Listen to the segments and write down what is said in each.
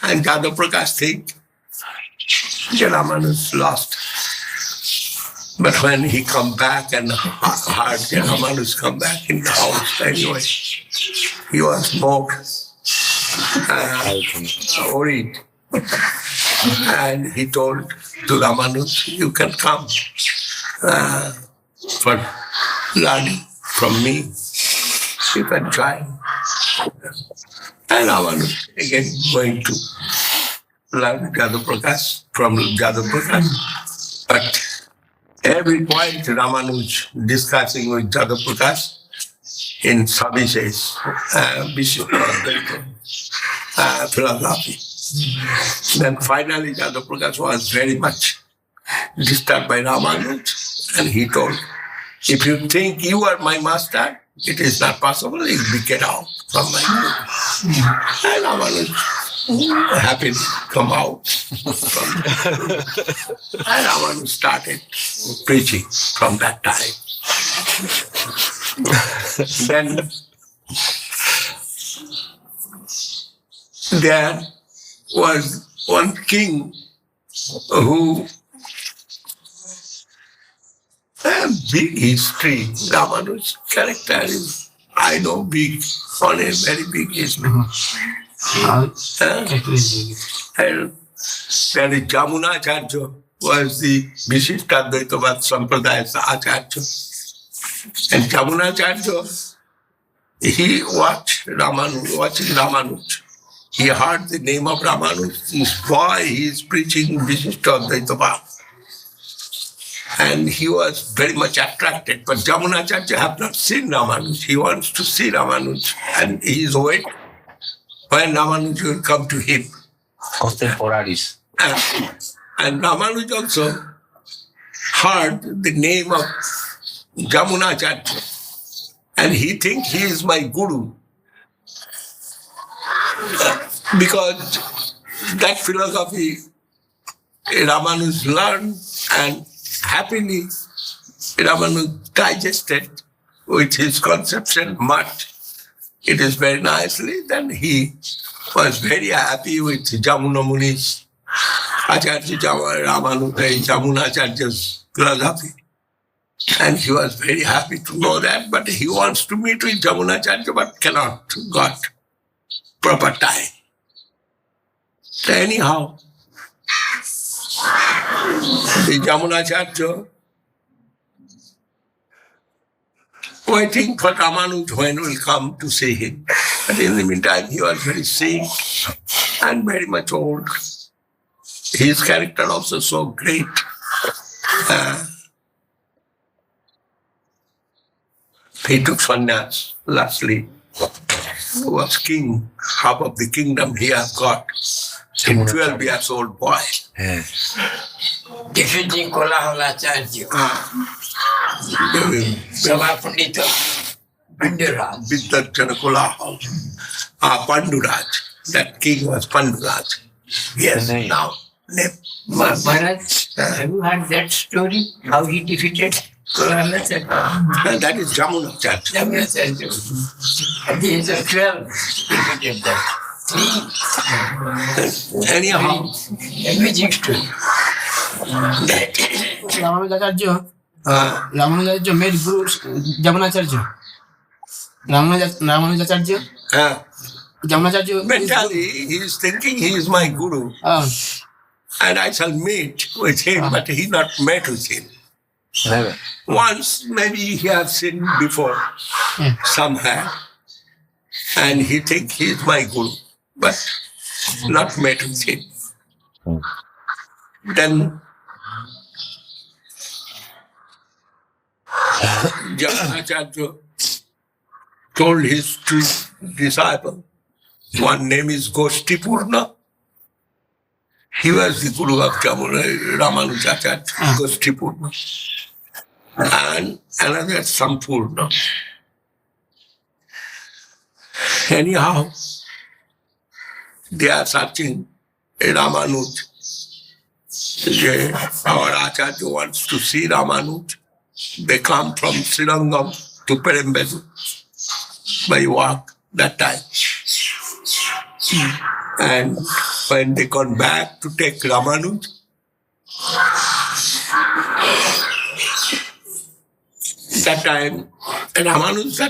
And Jadava Prakash think Ramanuj lost. But when he come back and heard Ramanuj come back in the house anyway, he was more worried. And he told to Ramanuj, you can come for learning from me. You can try. And Ramanuj again going to learn Jadava Prakash from Jadava Prakash. But every point Ramanuj discussing with Jadava Prakash in Savises, philosophy. Then finally Jadava Prakash was very much disturbed by Ramanuj, and he told, if you think you are my master, it is not possible, you will get out from my guru. And Ramanuj happily come out from there. And Ramanuj started preaching from that time. Then there was one king who had big history. Ramanuj character is, I know, big, on a very big history. And there is Jamunacharya was the Vishishtadvaitavad Sampradaya's Acharya. And Jamunacharya, he watching Ramanuj. He heard the name of Ramanuj. Why he is preaching Vishishtadvaitavad. And he was very much attracted. But Jamunacharya have not seen Ramanuj. He wants to see Ramanuj. And he is waiting when Ramanuj will come to him. Contemporaries. And Ramanuj also heard the name of Jamunacharya. And he thinks he is my guru. Because that philosophy Ramanuj learned and happily Ramanuj digested with his conception much. It is very nicely. Then he was very happy with Jamuna Muni's Acharya Jamunacharya's philosophy. And he was very happy to know that, but he wants to meet with Jamunacharya but cannot, got proper time. So anyhow, the Jamunacharya waiting for Ramanuj when will come to see him. But in the meantime, he was very sick and very much old. His character also so great. He took sannyas lastly. He was king, half of the kingdom he has got. A 12 years old boy. Defeating Kolaholacharya. Savapundita Panduraj. Vidyarchana Kolahal. Panduraj. That king was Panduraj. Yes, now. Maharaj, have you heard that story? How he defeated Kolaholacharya? That is Jamunacharya. Jamunacharya. At the age of 12, he defeated that. Anyhow, amazing story. Ramanujacharya made Guru Jamunacharya. Ramanujacharya. Jamunacharya. Mentally, he is thinking he is my guru. And I shall meet with him, but he not met with him. Never. Once, maybe he has seen before, somewhere. And he think he is my guru, but not met with him. Then Jamunacharya told his two disciples, one name is Goshtipurna. He was the guru of Ramanujacharya, Goshtipurna. And another Sampurna. Anyhow, they are searching Ramanuj. Our Acharya wants to see Ramanuj. They come from Srirangam to Perembedu by walk that time. And when they come back to take Ramanuj, that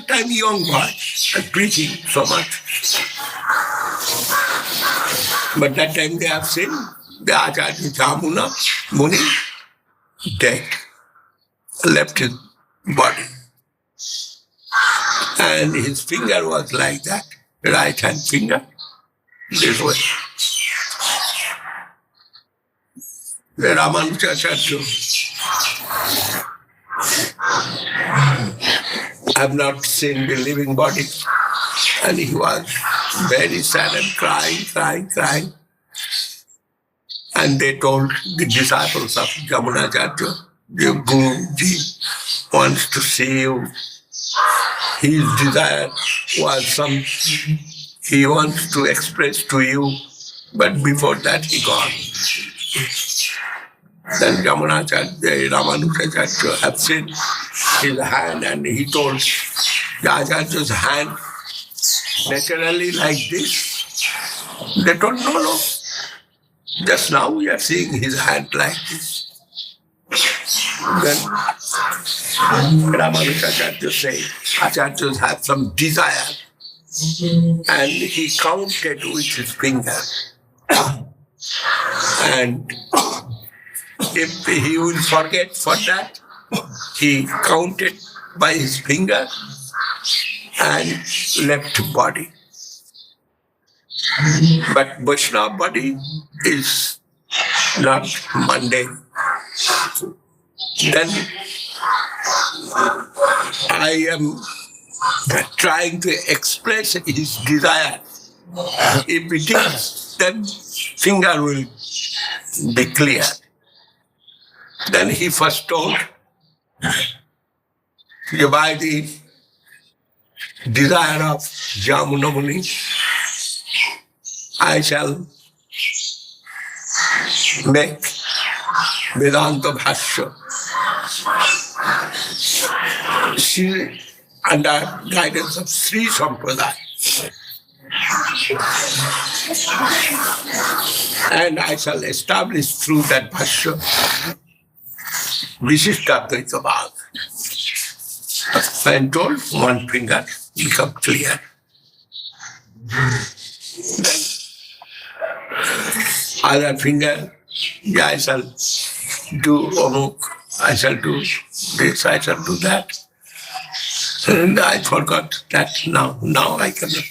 time young boy, and preaching so much. But that time they have seen the Acharya Jamuna Muni dead, left his body. And his finger was like that, right hand finger, this way. The Ramanujacharya, I have not seen the living body. And he was very sad and crying. And they told the disciples of Jamunacharya, the Guruji wants to see you. His desire was he wants to express to you, but before that he gone. Then Jamunacharya, Ramanujacharya have seen his hand, and he told the Acharya's hand naturally like this. They told, no. Just now we are seeing his hand like this. Then Ramanujacharya said, Acharyas have some desire, and he counted with his finger. And if he will forget for that, he counted by his finger and left body. But Vaishnava body is not mundane. Then I am trying to express his desire. If it is, then finger will be clear. Then he first told, by the desire of Jamuna Muni, I shall make Vedanta Bhashya. Under guidance of Sri Sampradaya. And I shall establish through that Bhashya Vishishtadvaita Bhag. When told, one finger become clear. Then other finger, I shall do Omuk, I shall do this, I shall do that. And I forgot that now I cannot.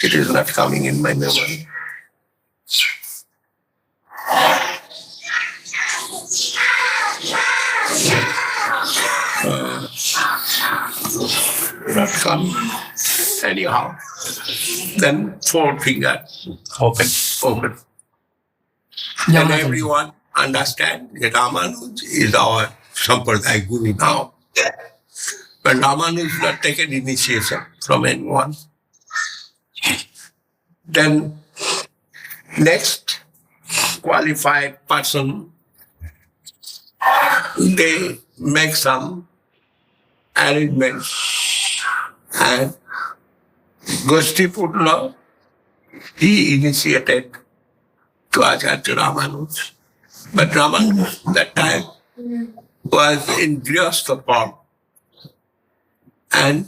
It is not coming in my memory. Not coming. Anyhow, then four fingers open. And everyone understand that Ramanuj is our Sampradaya Guru now. But Ramanuj not taken initiation from anyone. Then next qualified person, they make some arrangements, and Goshtipurna, he initiated to Acharya Ramanuj. But Ramanuj that time was in Grihastha form. And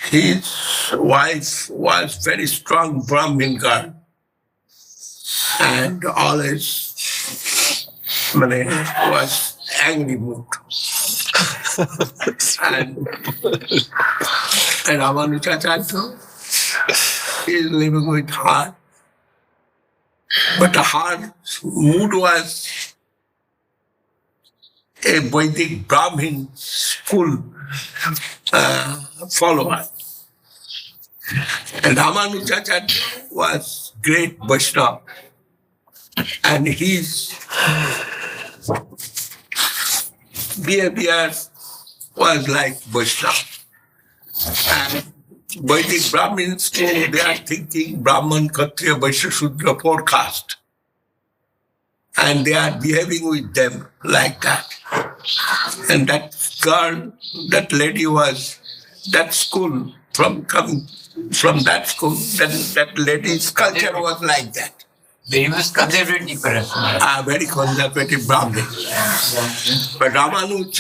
his wife was very strong Brahmin girl, and always was angry mood. and Ramanujacharya is living with her, but her mood was a Vedic Brahmin school follower. And Ramanujacharya was great Vaishnava, and his behavior was like Vaishnava. And Vedic Brahmins, they are thinking Brahman, Kshatriya, Vaishya, Shudra, four caste. And they are behaving with them like that. And that girl, that lady was that school from coming from that school. Then that lady's culture was like that. Very much conservative person. Very conservative Brahmin. But Ramanuj,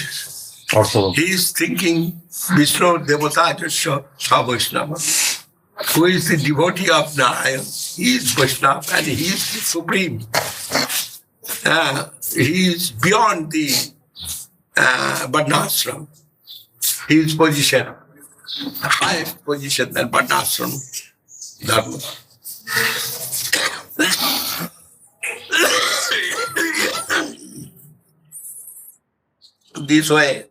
Also, he is thinking Vishnu Devata Jasya Vaishnava. Who is the devotee of Narayan? He is Vaishnava and he is the supreme. He is beyond the Varnashram. His position, the highest position than Varnashram Dharma. This way,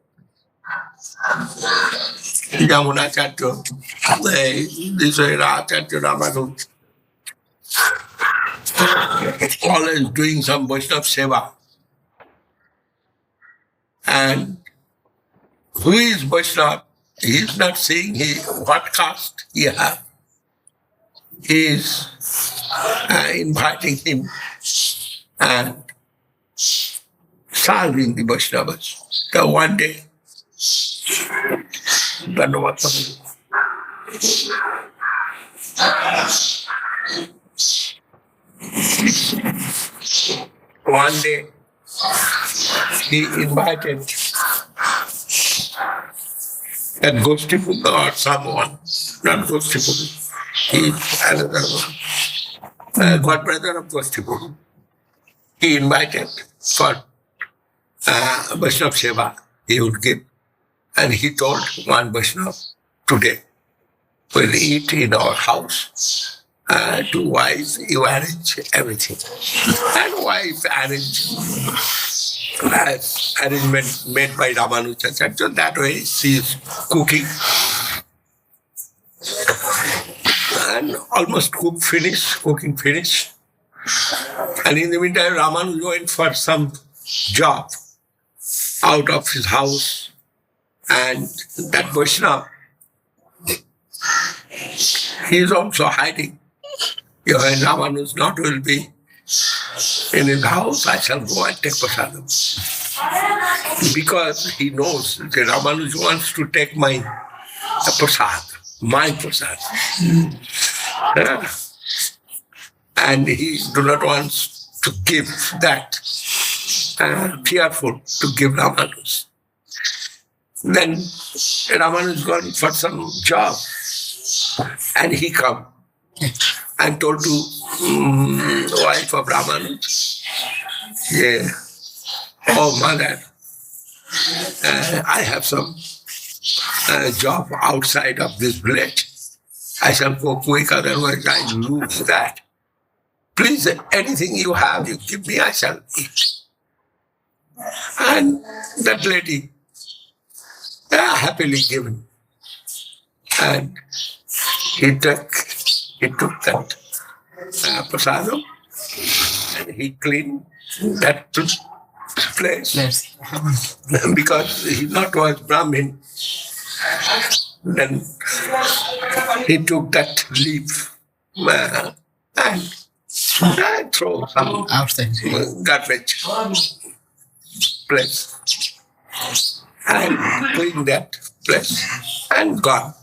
Yamunacharya, this way Acharya Ramanuj, always doing some Vaishnava Seva. And who is Vaishnava? He is not saying what caste he has. He is inviting him and serving the Vaishnavas. So one day, he invited that Goshtiputta or someone, not Goshtiputta, he is another one, god brother of Goshtiputta. He invited for Vaishnava Seva he would give. And he told one Vaishnava, today we'll eat in our house. To wife, you arrange everything. And wife arranged arrangement made by Ramanujacharya. That way she is cooking. And almost cooking finished. And in the meantime, Ramanuja went for some job out of his house. And that Vaishnava, he is also hiding. When Ramanuja not will be in his house, I shall go and take prasadam. Because he knows that Ramanuja wants to take my prasad. And he do not want to give that, fearful to give Ramanuja. Then Ramanuja gone for some job and he come and told to wife of Ramanuja, yeah, oh mother, I have some job outside of this village. I shall go quick, otherwise I lose that. Please, anything you have, you give me, I shall eat. And that lady happily given. And he took that prasadam and he cleaned that place. Yes. Because he not was Brahmin. Then he took that leaf and throw some Outside. garbage place and clean that place and gone.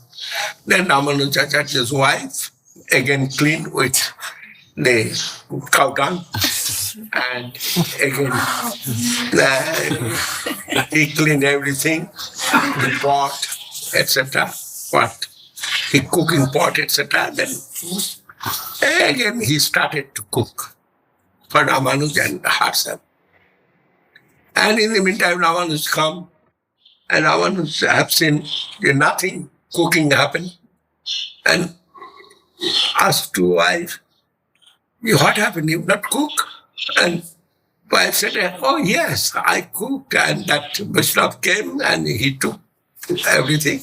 Then Ramanujacharya's wife again cleaned with the cow dung and again he cleaned everything, the pot, etc. What? He cooking pot, etc. Then again he started to cook for Ramanuja and herself. And in the meantime, Ramanuja come and Ramanuja have seen nothing cooking happen and asked to wife, what happened? You not cook? And wife said, oh yes, I cooked. And that Vaishnava came and he took everything.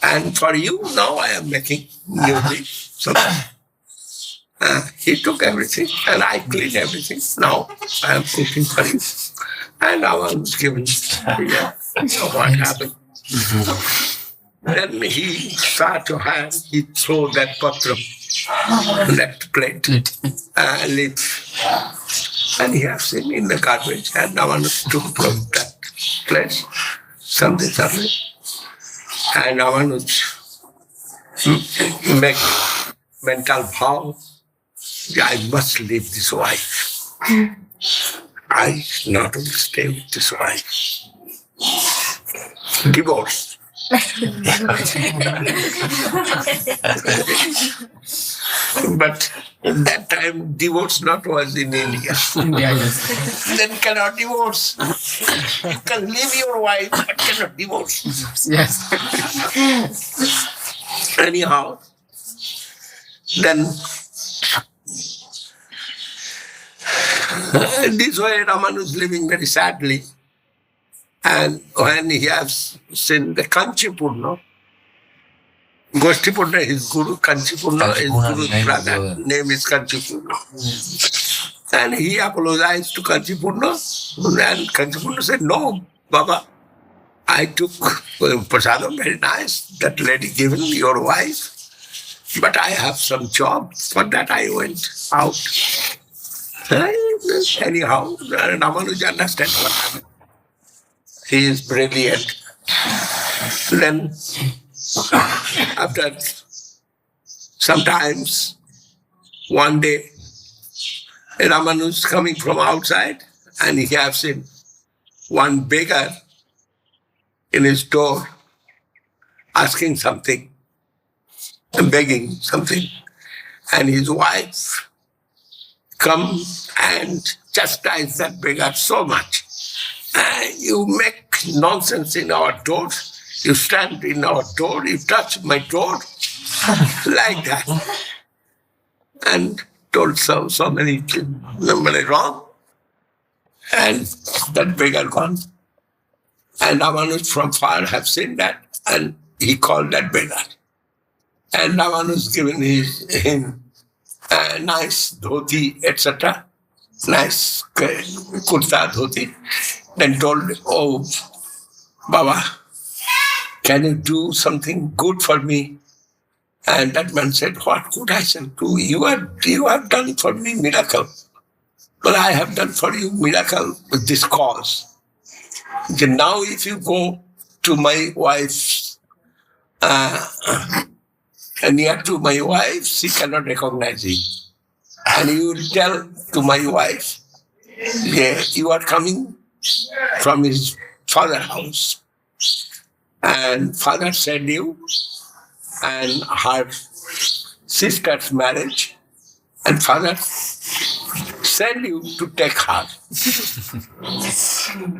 And for you, now I am making new dish. So he took everything and I cleaned everything. Now I am cooking for you. And I was given, what happened? Then he started to have, he threw that patram, that plate, leaf, and he has seen in the garbage. And Ramanuja took from that place something. And Ramanuja make mental vow, I must leave this wife. I not will stay with this wife. Divorce. But at that time, divorce not was in India. Then cannot divorce. You can leave your wife, but cannot divorce. Yes. Anyhow, then this way Raman was living very sadly. And when he has seen the Kanchipurna, Goshtipurna, his guru, Kanchipurna, his guru's brother, name is Kanchipurna. And he apologized to Kanchipurna, and Kanchipurna said, "No, Baba, I took prasadam, very nice, that lady given your wife, but I have some job, for that I went out." Anyhow, Ramanuja understand what happened. He is brilliant. Then, after sometimes, one day, Ramanus is coming from outside, and he has seen one beggar in his door asking something, begging something, and his wife come and chastise that beggar so much. You make nonsense in our door. You stand in our door. You touch my door like that, and told so many wrong. And that beggar gone. And Ramanus from far have seen that, and he called that beggar. And Ramanus given him a nice dhoti, etc. Nice kurta dhoti. Then told, "Oh, Baba, can you do something good for me?" And that man said, "What good I shall do? You have done for me miracle. But I have done for you miracle with this cause. Then now if you go to my wife's, near to my wife, she cannot recognize you. And you will tell to my wife, yeah, you are coming from his father's house. And father sent you, and her sister's marriage, and father send you to take her."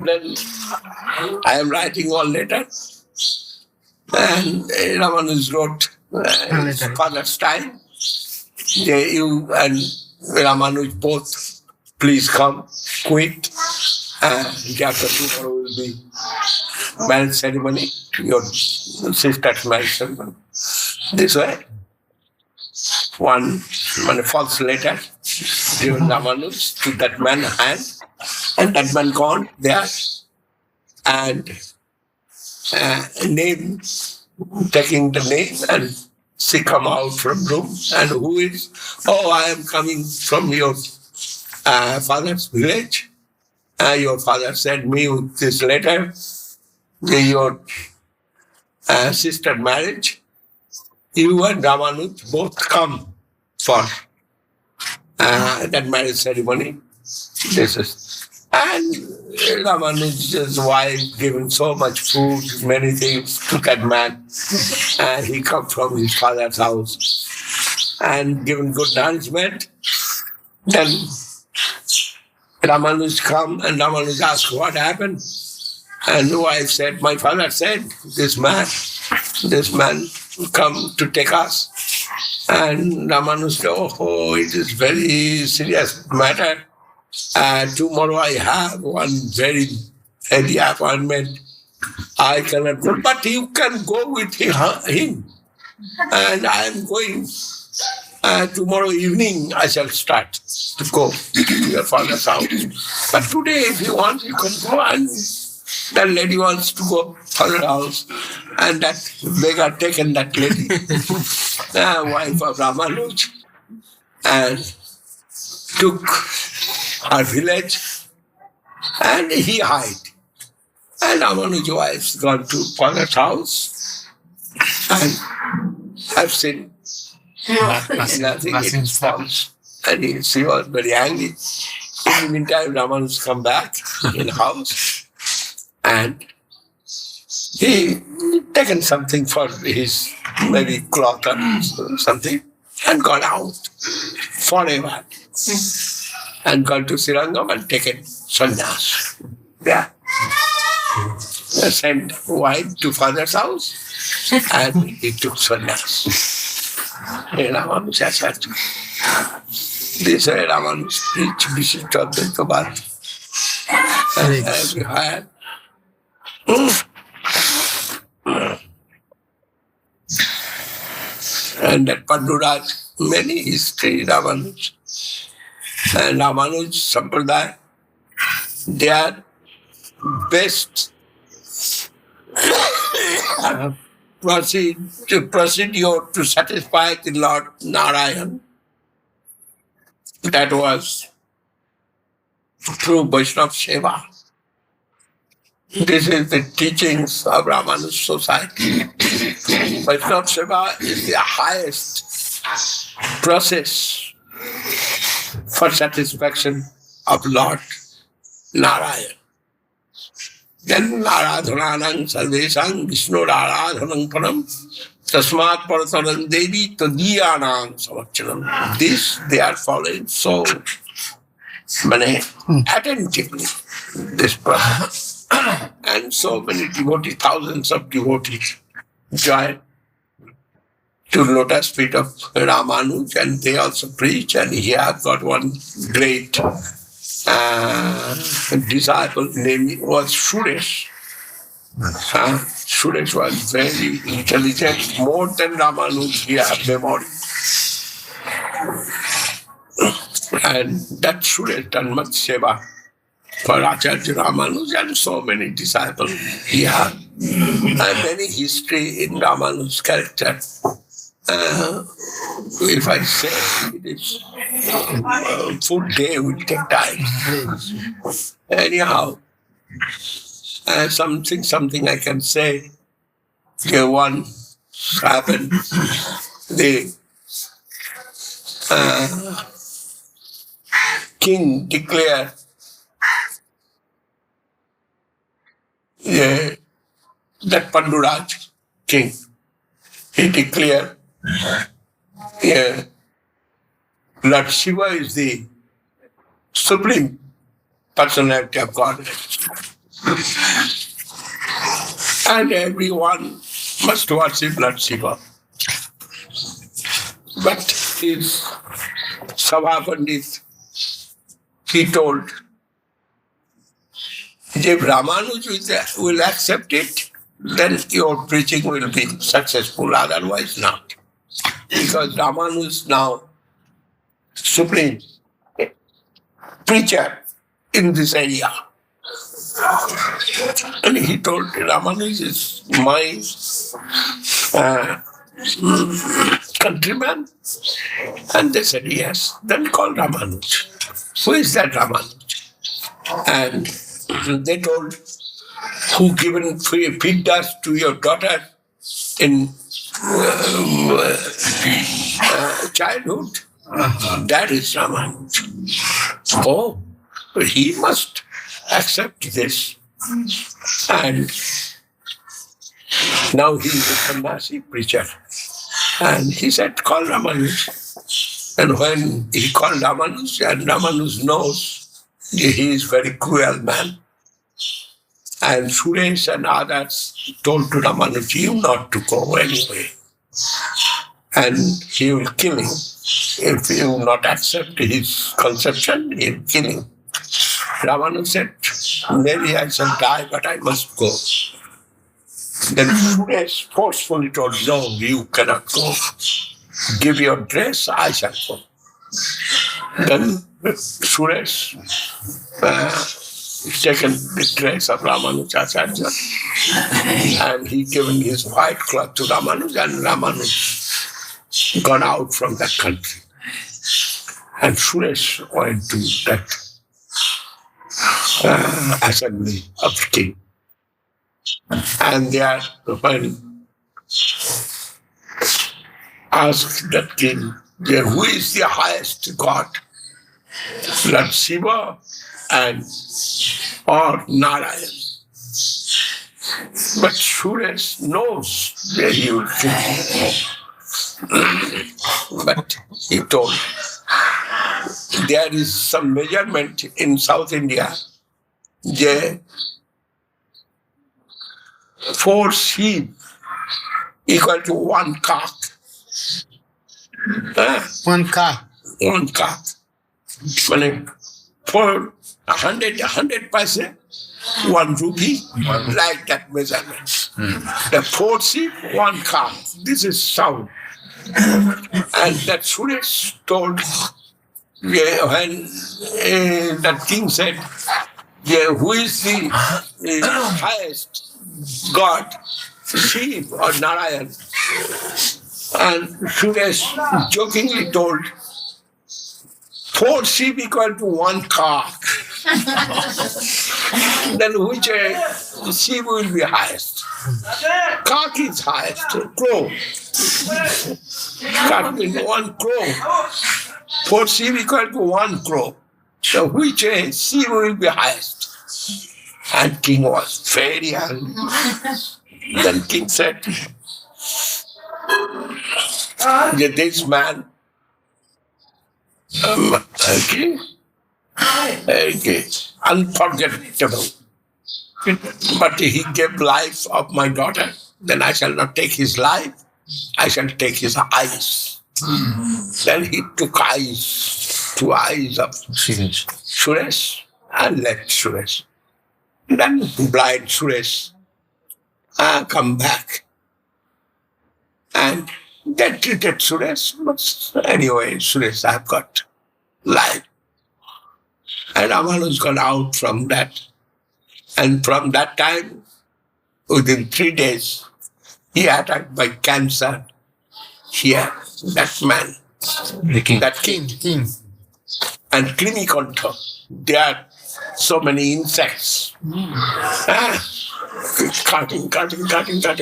Then I am writing all letters, and Ramanus wrote his father's time. You and Ramanus both, please come quick. Day after tomorrow will be marriage ceremony, your sister's marriage ceremony. This way, one false letter given Ramanus to that man's hand, and that man gone there, and name, taking the name, and she come out from room, and who is? "Oh, I am coming from your father's village. Your father sent me with this letter, your sister marriage. You and Ramanus both come for that marriage ceremony." This is. And Ramanuj's wife given so much food, many things to that man. And he come from his father's house and given good nourishment. Then Ramanuj come, and Ramanuj asked, "What happened?" And the wife said, "My father said, this man come to take us." And Ramanuj said, "Oh, it is very serious matter. Tomorrow I have one very heavy appointment. I cannot go, but you can go with him. And I am going. Tomorrow evening I shall start to go to your father's house. But today, if you want, you can go." And that lady wants to go to father's house. And that beggar taken that lady, wife of Ramanuj, and took her village, and he hid. And Ramanuj's wife's gone to father's house, and I've seen nothing in response. And she was very angry. In the meantime, Ramanus come back in the house and he taken something for his maybe cloth or something and gone out forever. And gone to Srirangam and taken sannyas. Yeah. Sent wife to father's house and he took sannyas. Ramanus has had to. This Ramanus preached Vishishta Advaita everywhere. And that Panduraj, many history, Ramanus. And Ramanuj Sampradaya, they are best procedure to satisfy the Lord Narayan. That was through Vaishnava Seva. This is the teachings of Ramanuj Society. Vaishnava Seva is the highest process for satisfaction of Lord Narayan. Then Aradhananang Sarvesang Vishnu Aradhanang Param Tasmat Parataram Devi Tadiyanang Samachanam. This they are following so attentively, this process. And so many devotees, thousands of devotees join to lotus feet of Ramanuj, and they also preach, and he has got one great disciple named was Suresh. Suresh was very intelligent, more than Ramanuj, he had memory. And that Suresh done much seva for Acharya Ramanuj and so many disciples he had. And many history in Ramanu's character. If I say it is full day will take time. Anyhow, something I can say. One happened. The king declared that Panduraj king, he declared Lord Shiva is the supreme personality of God. And everyone must worship Lord Shiva. But his Sabha Pandit, he told, if Ramanuj will accept it, then your preaching will be successful, otherwise not. Because Ramanuj is now supreme preacher in this area. And he told Ramanuj is my countryman. And they said, yes. Then call Ramanuj. Who is that Ramanuj? And they told, who given feed dust to your daughter in childhood? That is Ramanuj. Oh, he must accept this. And now he is a sannyasi preacher. And he said, call Ramanuj. And when he called Ramanuj, and Ramanuj knows he is very cruel man. And Suresh and others told to Ramanuj, you not to go anyway. And he will kill him. If you will not accept his conception, he will kill him. Ramanuj said, maybe I shall die, but I must go. Then Suresh forcefully told, no, you cannot go. Give your dress, I shall go. Then Suresh taken the dress of Ramanujacharya and he given his white cloth to Ramanuj, and Ramanuj gone out from that country. And Suresh went to that assembly of the king. And there, when asked the king, who is the highest god? Lord Shiva and or Narayan. But Suresh knows where he will kill. But he told, there is some measurement in South India. There 4 sheep equal to 1 cock. One car. 1 cock. Meaning for 100 paise, 1 rupee, like that measurement. The 4 sheep, 1 cock. This is sound. And that Suresh told, when the king said, who is the highest god, Shiv or Narayan? And Suresh jokingly told, 4 sheep equal to 1 cock. Then which sheep will be highest? Cock is highest, crow. Cock means 1 crow. 4 sheep equal to 1 crow. So which sheep will be highest? And king was very angry. Then king said, this man, unforgettable. But he gave life of my daughter, then I shall not take his life, I shall take his eyes. Then he took 2 eyes of Suresh and left Suresh. Then blind Suresh come back. And they treated Suresh, but anyway, Suresh, I've got life. And Ramanuj got out from that. And from that time, within 3 days, he attacked by cancer. Here, that man, The king. that king. And Krimikonto, there are so many insects. Cutting.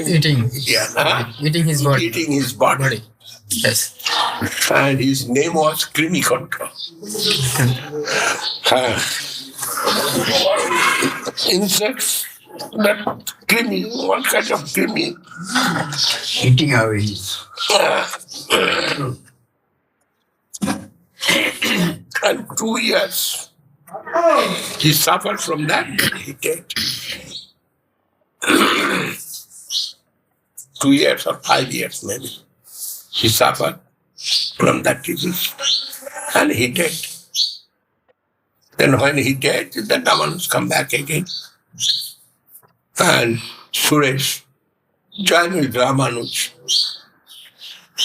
Eating. Yeah, Eating his body. eating his body. Yes. And his name was Krimikonto. Insects, that krimi, what kind of krimi? Eating away. And 2 years he suffered from that, he died. 2 years or 5 years maybe. He suffered from that disease. And he died. Then when he died, the Ramanuj come back again. And Suresh joined with Ramanuj.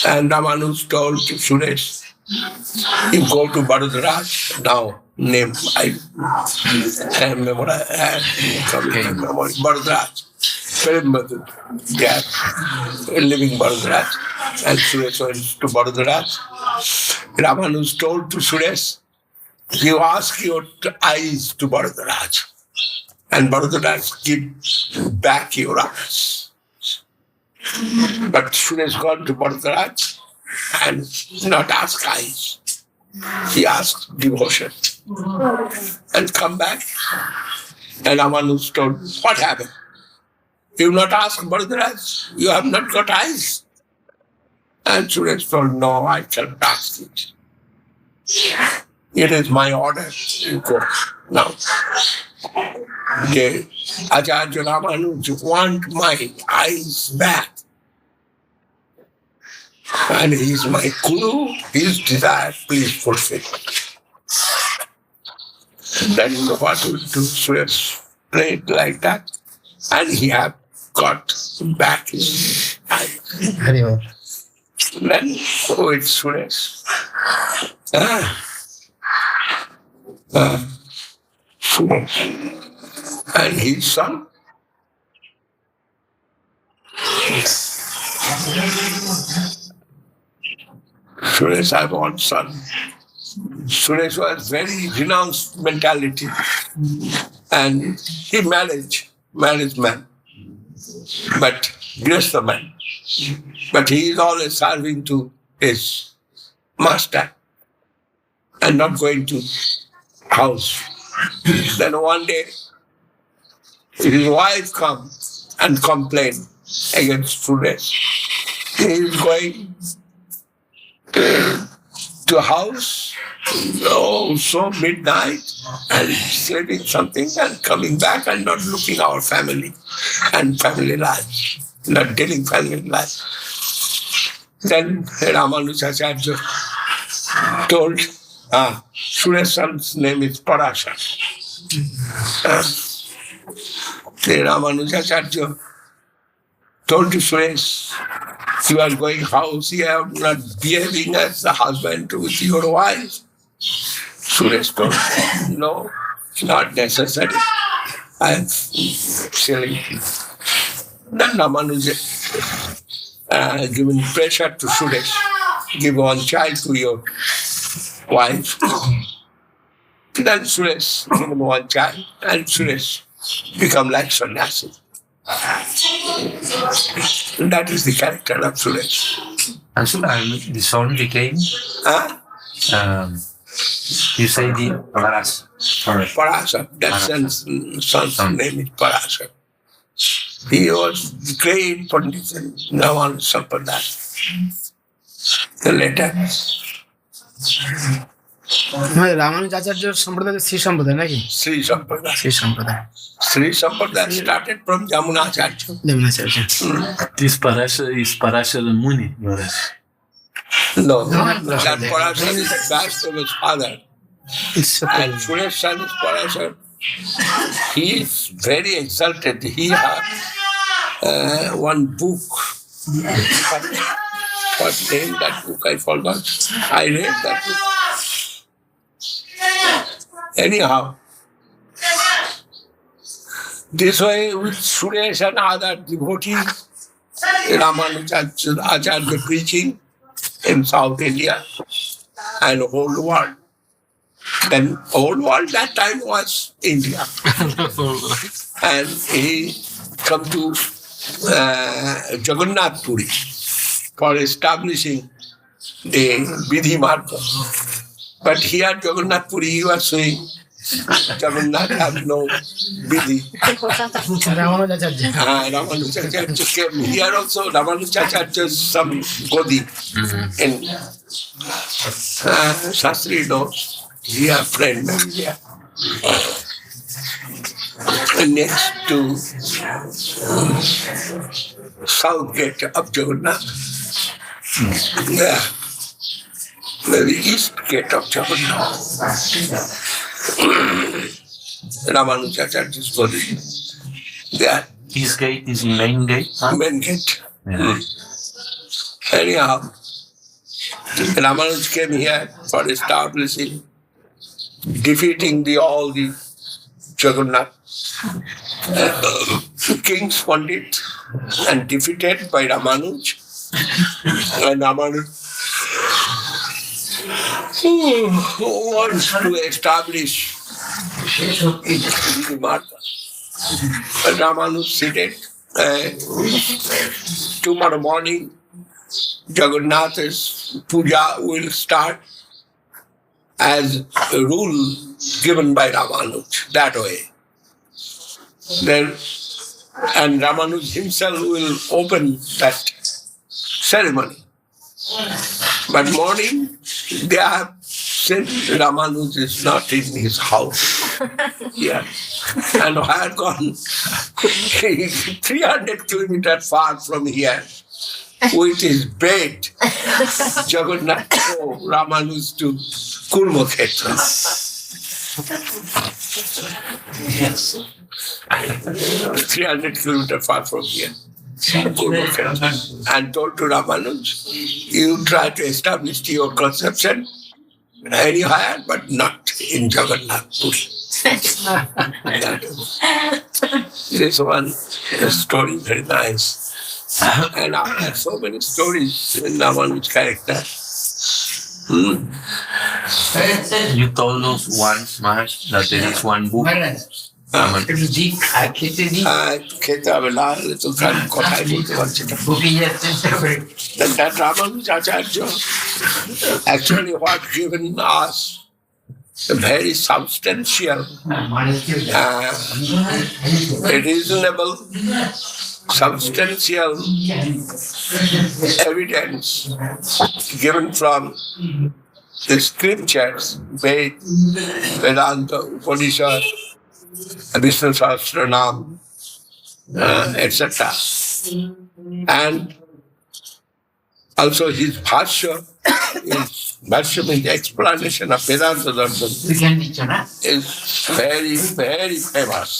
And Ramanuj told to Suresh, you go to Barodaraj now. Name I memorize. Barodaraj. They are living Barodaraj. And Suresh went to Barodaraj. Ramanuj told to Suresh, you ask your eyes to Barodaraj. And Barodaraj give back your eyes. But Suresh gone to Barodaraj and not ask eyes. He asked devotion. And come back. And Ramanuj told, what happened? You not ask Barodaraj, you have not got eyes. And Suresh told, no, I cannot ask it. It is my order. You go now. Okay. Acharya Ramanuj want my eyes back. And he is my guru. His desire, please fulfill. Then what will do? Suresh prayed like that. And he have got back his eyes. Very well. Then with Suresh. Suresh. And his son. Suresh had one son. Suresh was very renounced mentality. And he married man. But Grihastha man. But he is always serving to his master and not going to house. Then one day, his wife comes and complains against Suresh. He is going to house, so midnight, and sleeping something and coming back and not looking our family and family life, not dealing family life. Then Ramanujacharya told, Suresh's name is Parashar. Ramanujacharya told to Suresh, you are going house, you are not behaving as a husband with your wife. Suresh told, no, it's not necessary. I am silly. Then Ramanuja given pressure to Suresh, give one child to your wife. Then Suresh given one child, and Suresh become like sannyasi. That is the character of Suresh. And so the son became, you say the Paras. Parashar. That son's name is Parashar. He was great Pandit in Navan Sampradaya. The later. Ramanujacharya সম্প্রদায় শ্রী সম্প্রদায় নাকি Sri Sampradaya. Shri সম্প্রদায় Sri Sampradaya started from Jamunacharya. দেবনাচার্য This parasha is parasha Muni, Maharaj. No, that Parashar is Vyasdeva's father. And Suresh's son is Parashar. He is very exalted. He has one book. What name that book? I forgot. I read that book. Anyhow, this way with Suresh and other devotees, Ramanujacharya preaching in South India and whole world. Then whole world that time was India. And he come to Jagannath Puri for establishing the Vidhi Marga. But here Jagannath Puri, he was saying, Jagannath have no Vidhi. Ramanujacharya Ramanujacharya came here also. Ramanujacharya some Godi in Shastri knows. He a friend here. Next to south gate of Jagannath. Yeah. Maybe east gate of Jagannath. Ramanujacharya's body. There. His gate is the main gate. Main gate. Yeah. Anyhow, Ramanuj came here for establishing, defeating all the Jagannath kings Pandit and defeated by Ramanuj. And Ramanuj wants to establish the Martha. But Ramanuj seated. Tomorrow morning, Jagannath's puja will start as a rule given by Ramanuj, that way. Then, and Ramanuj himself will open that ceremony. But morning, they have said Ramanuj is not in his house. Yeah. And I had gone 300 kilometers far from here with his bed. Jagannath Ramanuj to Kurmakshetra. Yes. 300 kilometers far from here. And told to Ramanuj, you try to establish your conception any higher, but not in Jagannath Puri. This one story very nice. And I have so many stories in Ramanuj's character. You told us once, Maharaj, that there is one book একটু দিক আর খেতে দিক খেতে হবে না হলে তো কথাই বলতে পারছি না। বুকে যাচ্ছেন তারপরে That Ramanujacharya actually what given us a very substantial, reasonable, substantial evidence given from the scriptures, Vedanta, Upanishad, Vishnu Sahasranam, etc. And also his bhashya, means the explanation of Vedanta Darshan, বিজ্ঞান দিচ্ছ না is very, very famous.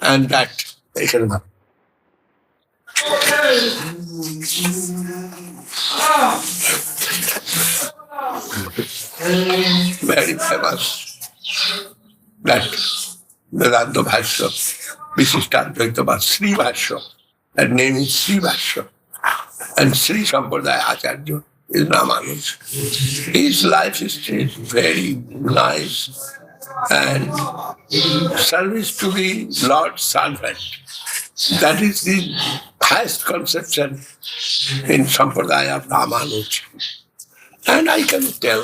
And that, very famous, that Vedanta Bhashya, Vishishtadvaita Sri Bhashya, that name is Sri Bhashya. And Sri Sampradaya Acharya is Ramanuja. His life history is very nice and service to be Lord's servant. That is the highest conception in Sampradaya of Ramanuja. And I can tell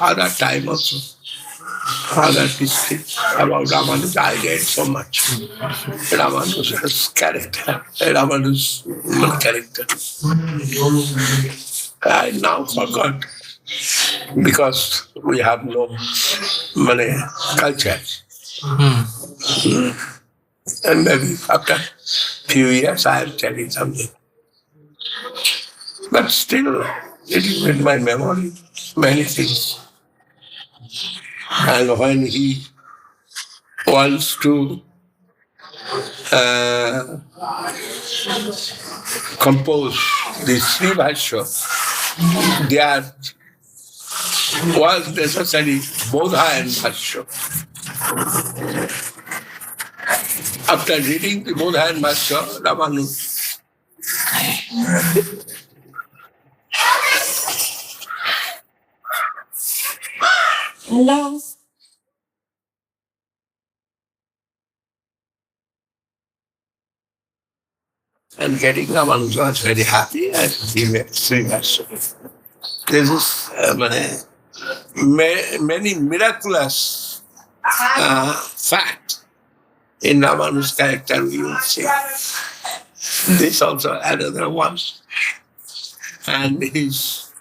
other time also, other history about Ramanuja. I read so much. Ramanuja's character, Ramanuja's character. I now forgot because we have no culture. And maybe after few years I am telling something. But still, it is in my memory, many things. And when he wants to compose the Sri Bhashya, there was necessary Bodha and Bhashya. After reading the Bodha and Bhashya, Ramanuja Hello. and getting Ramanuja was very happy and he made Sri Bhashya. This is many miraculous fact in Ramanuja's character we will see. This also another one. And his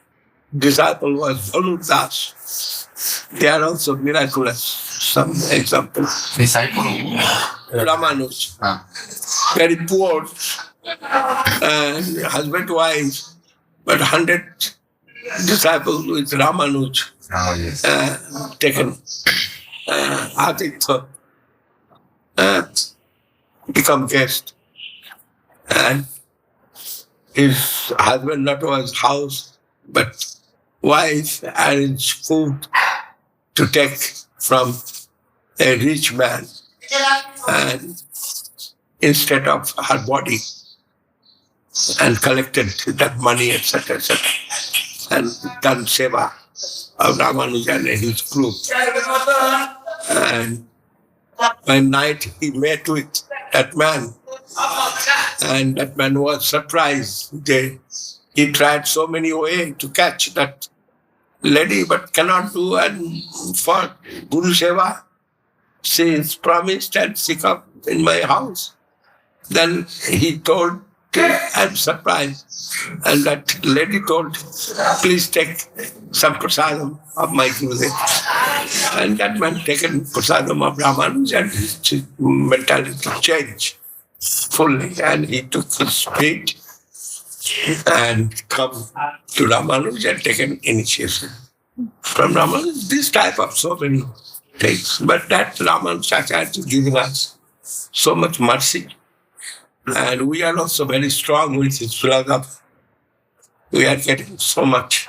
disciple was Dhanu Das. They are also miraculous. Some examples. Disciple. Ramanuja. Very poor. And husband, wife, but 100 disciples with Ramanuja Oh, yes. taken. Atitha become guest. And his husband not was house, but wife arranged food to take from a rich man. And instead of her body, and collected that money, etc., etc., and done seva of Ramanuja and his group. And by night he met with that man, and that man was surprised. He tried so many ways to catch that lady, but cannot do. And for Guru Seva, she is promised and she come in my house. Then he told, I'm surprised. And that lady told, please take some prasadam of my Gurudev. And that man taken prasadam of Ramanuja and his mentality changed fully. And he took his feet and come to Ramanuja and taken initiation from Ramanuja. This type of so many things. But that Ramanuja is giving us so much mercy. And we are also very strong with his philosophy. We are getting so much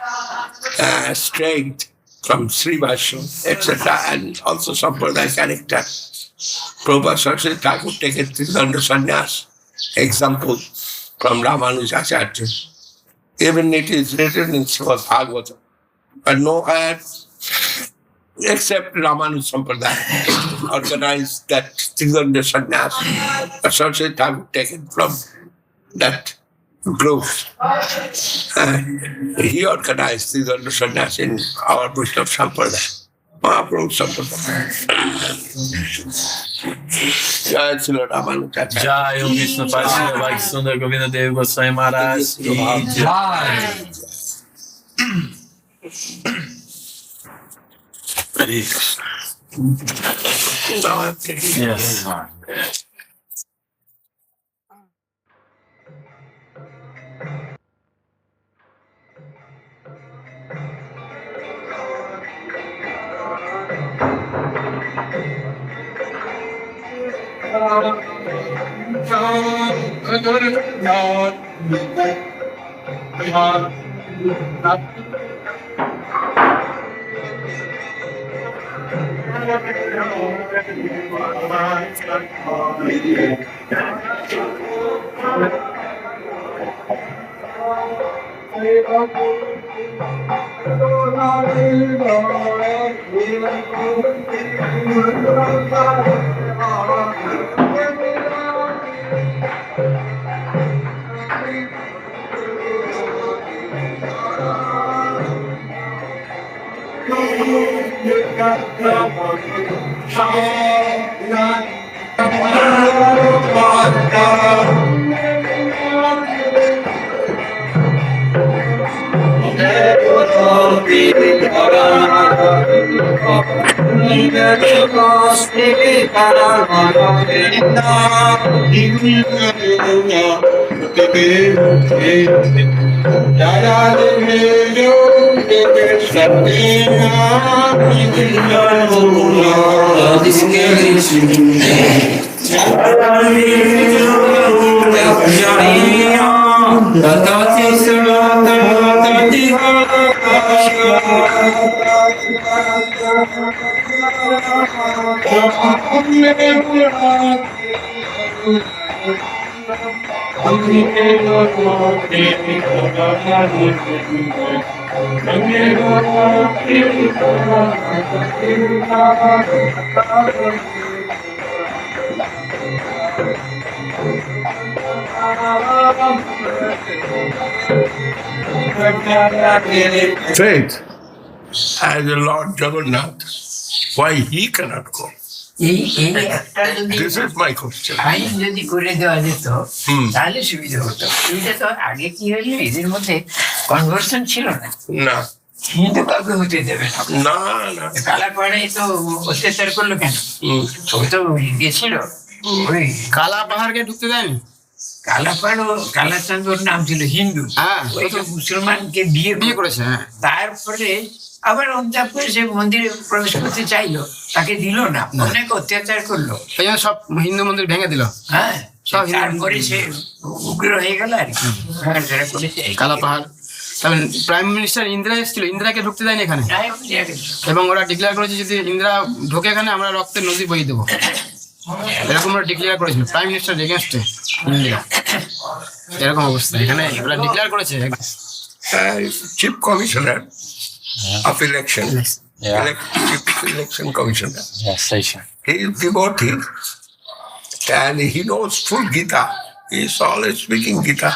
strength from Sri Bhashya, etc., and also Sampradaya character. Prabhupada Saraswati Thakur taken Tridanda Sannyas example from Ramanujacharya. Even it is written in Srimad Bhagavatam. But nowhere except Ramanuja Sampradaya organized that Tiganda Sannyas, associate have taken from that group. He organized Tiganda Sannyas in our Vaishnava Sampradaya. Mahaprabhu Sampradaya. Jai Sri Ramanuja. Jai Om Vishnu Pasya Bhakti Sundar Govinda Dev Goswami Maharaj. Jai. Yes. Faith as the Lord Jagannath, why he cannot go? This is my question. আইন যদি করে দেওয়া যেত তাহলে সুবিধা হতো। সুবিধা তো আগে কি হলো, এদের মধ্যে কনভার্সন ছিল না, না হিন্দু কাউকে হতে দেবে না। না না কালাপাড়ে তো অত্যাচার করলো কেন? ও তো গেছিল ওই কালা পাহাড়কে ঢুকতে দেয়নি। কালাপাড় ও কালাচাঁদ ওর নাম ছিল হিন্দু, হ্যাঁ, ওই তো মুসলমানকে বিয়ে বিয়ে করেছে। হ্যাঁ, তারপরে আবার অঞ্জাব করে সে মন্দিরে প্রবেশ করতে চাইলো, তাকে দিল না, অনেক অত্যাচার করলো। সেই জন্য সব হিন্দু মন্দির ভেঙে দিল। হ্যাঁ, সব হিন্দু তারপরে সে উগ্র হয়ে গেল আর কি। যারা করেছে এই কালা পাহাড়। তখন প্রাইম মিনিস্টার ইন্দিরা এসেছিল, ইন্দিরাকে ঢুকতে দেয়নি এখানে, নাই, বুঝে গেছে। এবং ওরা ডিক্লেয়ার করেছে যদি ইন্দিরা ঢোকে এখানে আমরা রক্তের নদী বইয়ে দেবো, এরকম ওরা ডিক্লেয়ার করেছিল। প্রাইম মিনিস্টার এগেনস্টে ইন্দিরা, এরকম অবস্থা এখানে ওরা ডিক্লেয়ার করেছে। Chief Commissioner of Election, Chief Election Commissioner. Yeah, station. He is devotee and he knows full Gita. He is always speaking Gita.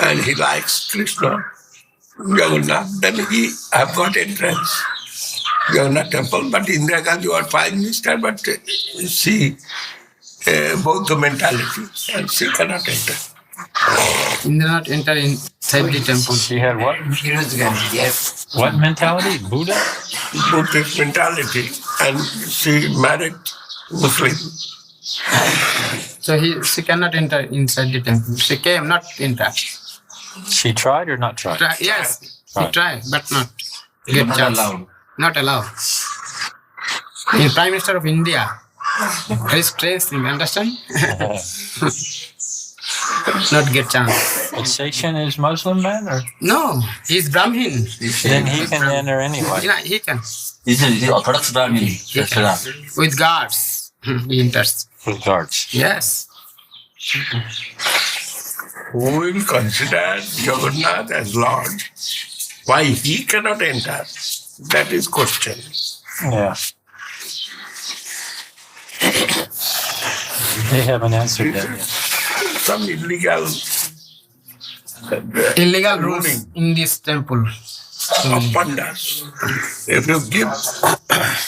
And he likes Krishna, Jagannath. Then he have got entrance, Jagannath temple. But Indira Gandhi was Prime Minister, but she both the mentality and she cannot enter. Indira not enter inside the temple. She had what? Firoz Gandhi, yes. What mentality? Buddha? Buddhist mentality, and she married Muslim. So she cannot enter inside the temple. She came, not enter. She tried or not tried? Yes, he tried, but not get chance. Not allowed. In Prime Minister of India, very strange thing. Understand? Not get chance. But Station is Muslim man, or No, he's Brahmin. then he can enter anyway. Yeah, he can. He's an Orthodox Brahmin. He can. With guards, he enters. With guards. Yes. Who will consider Jagannath as Lord? Why he cannot enter? That is question. Yeah. They haven't answered that yet. Some illegal Illegal rules in this temple. of pandas. If you give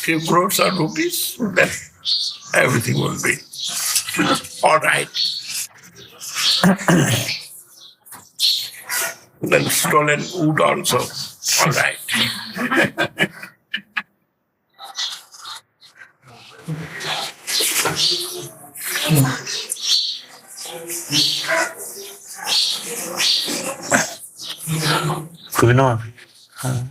few crores of rupees, then everything will be all right. Then stolen wood also, all right. Govinda. Huh?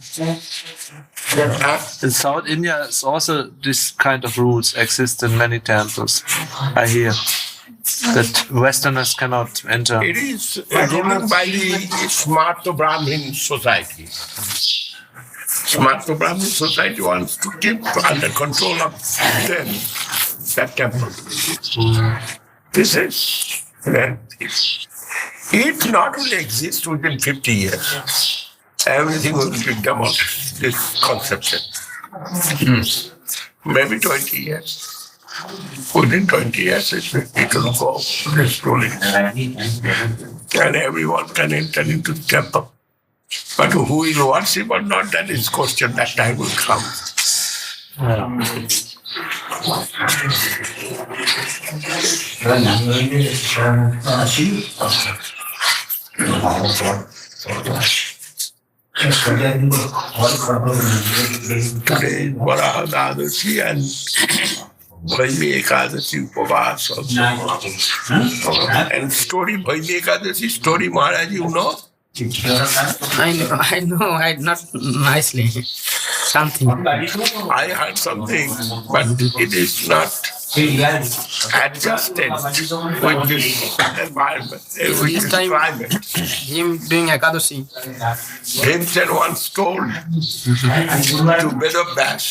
In South India, also this kind of rules exist in many temples. I hear that Westerners cannot enter. It is ruled by the Smarta Brahmin society. Smarta Brahmin society wants to keep under control of them, that temple. This is, it not only exists within 50 years. Everything will be demolished, this conception. Maybe 20 years. Within 20 years, it will go this ruling. And everyone can enter into the temple. But who will worship or not, that is question. That time will come. Today, Varahadadashi and Vaini Ekadashi Upavas also. And story, Vaini Ekadashi story, Maharaj, you know? I know, not nicely. Something. I heard something, but it is not adjusted with this environment, with This this time- climate. Him doing Ekadashi. Bhimsen once told to Vedas,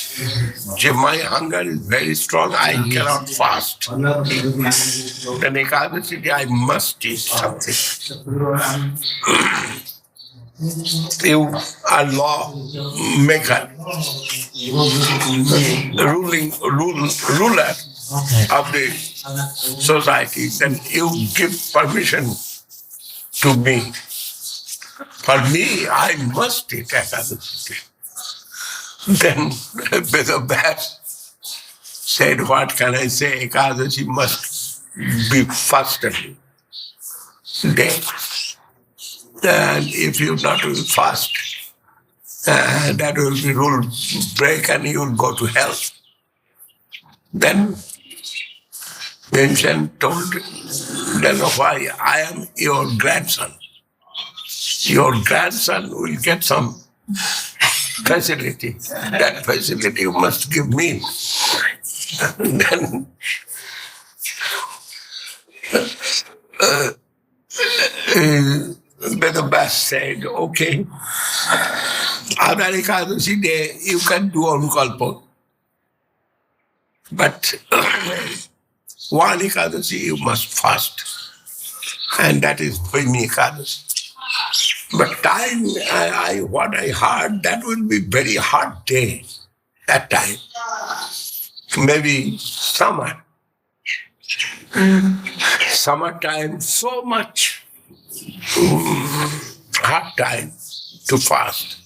my hunger is very strong, I cannot fast. Then Ekadashi, I must eat something. You are law maker, ruler of the society, then you give permission to me. For me, I must eat Ekadashi. Then Vedas said, what can I say? Ekadashi must be fasted day. And if you not will fast, that will be rule break and you will go to hell. Then Vincent told, then why? I am your grandson. Your grandson will get some facility. That facility you must give me. Then B.S said, okay, other Ekadashi day you can do Anukalpa. But one Ekadashi you must fast. And that is Vaini Ekadashi. But time, what I heard, that will be very hard day, that time. Maybe summer. Summertime, so much hard time to fast.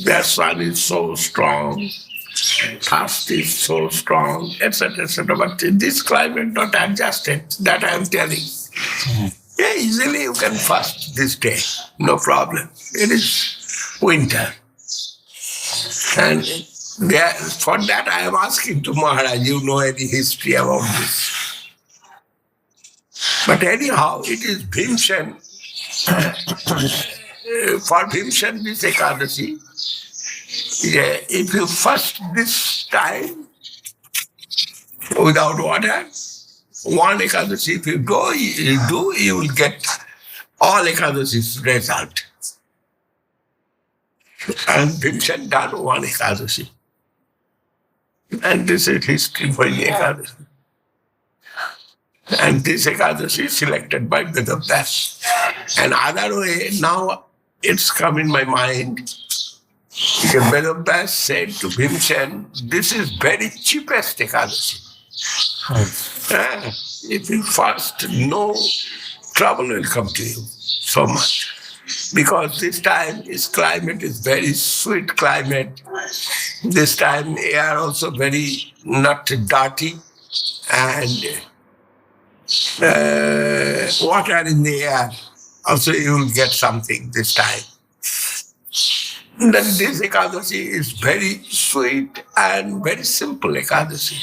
Their sun is so strong, fast is so strong, etc., etc. But in this climate, not adjusted, that I am telling. Yeah, easily you can fast this day, no problem. It is winter. And for that I am asking to Maharaj, you know any history about this? But anyhow, it is Bhimsen. For Bhimsen, this Ekadashi, if you fast this time without water, one Ekadashi, if you do, you will get all Ekadashi's result. And Bhimsen done one Ekadashi. And this is history for the Ekadashi. And this Ekadashi is selected by B.S. And other way, now it's come in my mind, Govinda Maharaj said to Bhimsen, this is very cheapest Ekadashi. If you fast, no trouble will come to you so much. Because this time its climate is very sweet climate. This time air also very not dirty and water in the air. Also you will get something this time. Then this Ekadashi is very sweet and very simple Ekadashi.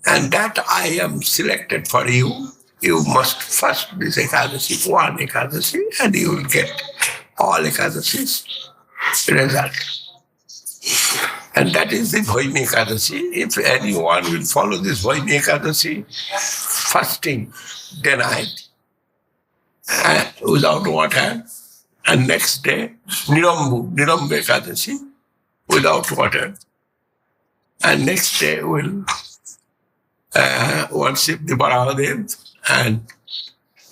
And that I am selected for you. You must fast this Ekadashi, one Ekadashi, and you will get all Ekadashis result. And that is the Bhaini Ekadashi. If anyone will follow this Bhaini Ekadashi, fasting day night, without water, and next day, Nirambha Ekadashi, without water. And next day we'll worship the Barahadev, and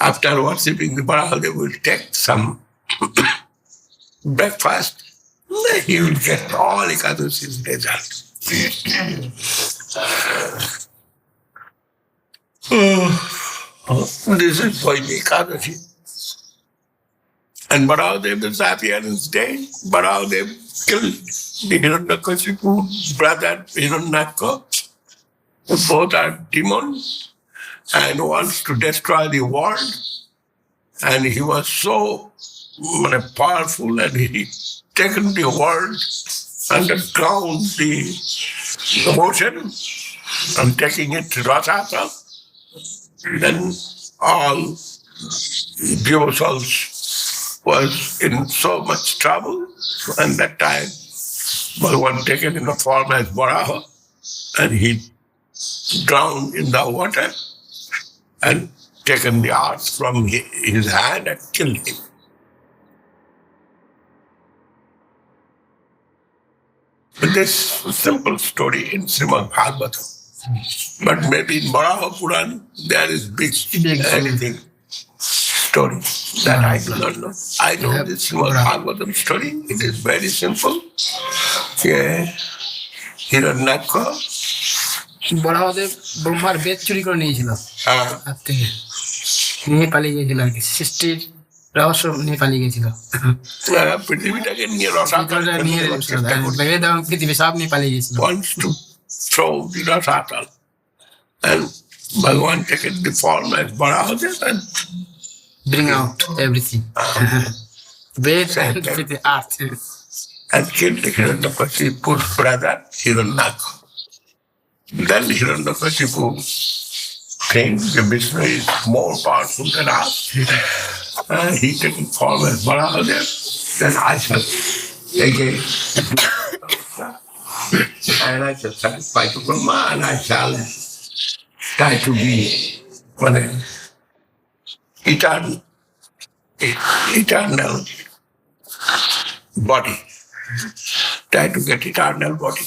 after worshipping the Barahadev, we'll take some breakfast. He will get all Ekadashi's result. This is Bhaini Ekadashi. And Barahadev is happy on his day. Barahadev killed the Hiranyakashipu's brother Hiranyaka. Both are demons and wants to destroy the world. And he was so powerful and he taken the world underground the ocean and taking it to Rasata. Then all devotees was in so much trouble, and that time Bhagavan taken in the form as Varaha, and he drowned in the water and taken the earth from his hand and killed him. But this simple story in Srimad Bhagavatam. But maybe in Varaha Puran there is big anything story that I do not know. I know this Srimad Bhagavatam story. It is very simple. Hiranyaka. বড়াওদের ব্রহ্মার বেদ চুরি করে নিয়েছিল হাত থেকে, নিয়ে পালিয়ে গিয়েছিল আর কি, সৃষ্টির রহস্য নিয়ে পালিয়ে গিয়েছিল, পৃথিবীটাকে নিয়ে রসাতল নিয়ে পৃথিবী সব নিয়ে পালিয়ে গিয়েছিল। wants to throw the rasatal, and Bhagavan taken the form as Barahadev and bring out everything, bed and the earth, and killed the Hiranyakashipu's brother Hiranyaka. Then Hiranyakashipu think the Vishnu is more powerful than us. He taken form as Barahadev. Then I shall again, and I shall satisfy to Brahma, and I shall try to be eternal body. Try to get eternal body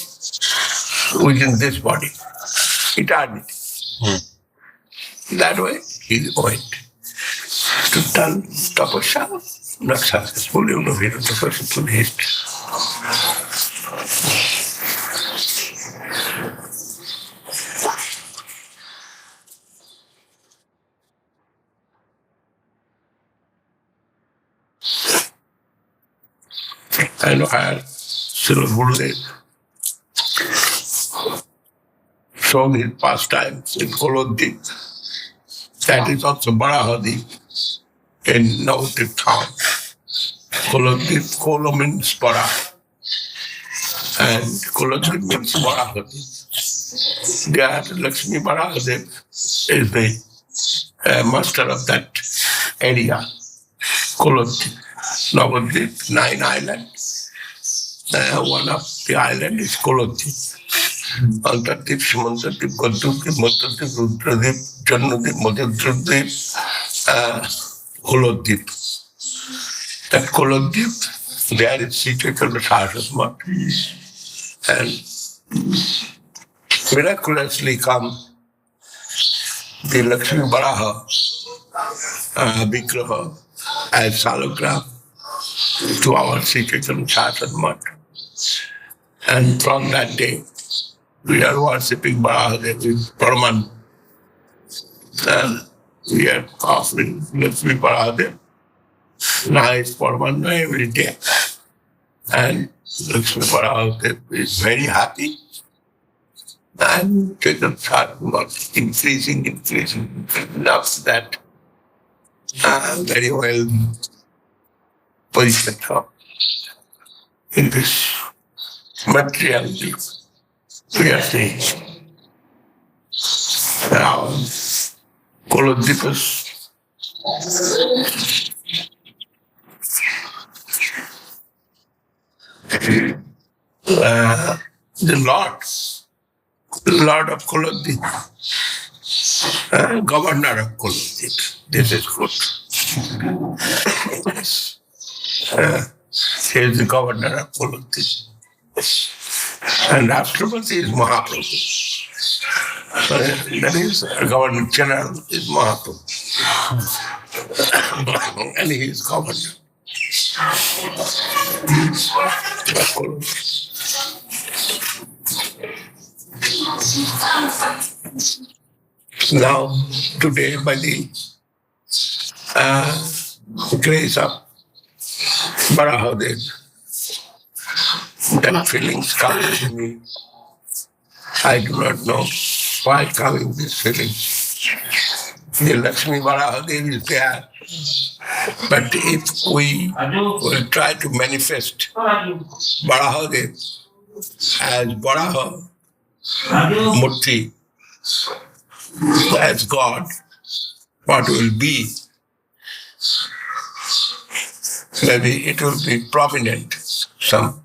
within this body. Eternity. That way he is going to tell tapasya, not successful, you know, he is successful history. And while Srila Gurudev showed his pastimes in Kolodip, that is also Barahadip in Navadip town. Kolodip, Kolo means Bara, and Kolodip means Barahadip. There, Lakshmi Barahadev is the master of that area, Kolodip. Navadip, 9 islands. One of the island is Kolodip. Antardip, Simantardip, Gadudip, Matardip, Rudradip, Jannadip, Madhudradip, Kolodip. That Kolodip, there is situated the Saraswat. And miraculously come the Lakshmi Varaha Vigraha as Salagram to our Sri Chaitanya Saraswat. And from that day, we are worshipping Barahadev with Paraman. And we are offering Lakshmi Barahadev. Nice Paraman every day. And Lakshmi Barahadev is very happy. And Chaitanya was increasing. After that, very well positioned her in this materiality. We are saying now, Kolodipas, the Lord of Kolodip, Governor of Kolodip. This is good. He is the Governor of Kolodip. And Rashtrapati is Mahaprabhu. That is, Governor General is Mahaprabhu. And he is Governor. Now, today, by the grace of Barahadev, that feelings come to me. I do not know why coming this feeling. The Lakshmi Barahadev is there. But if we will try to manifest Barahadev as Baraha Murti, as God, what will be? Maybe it will be prominent, some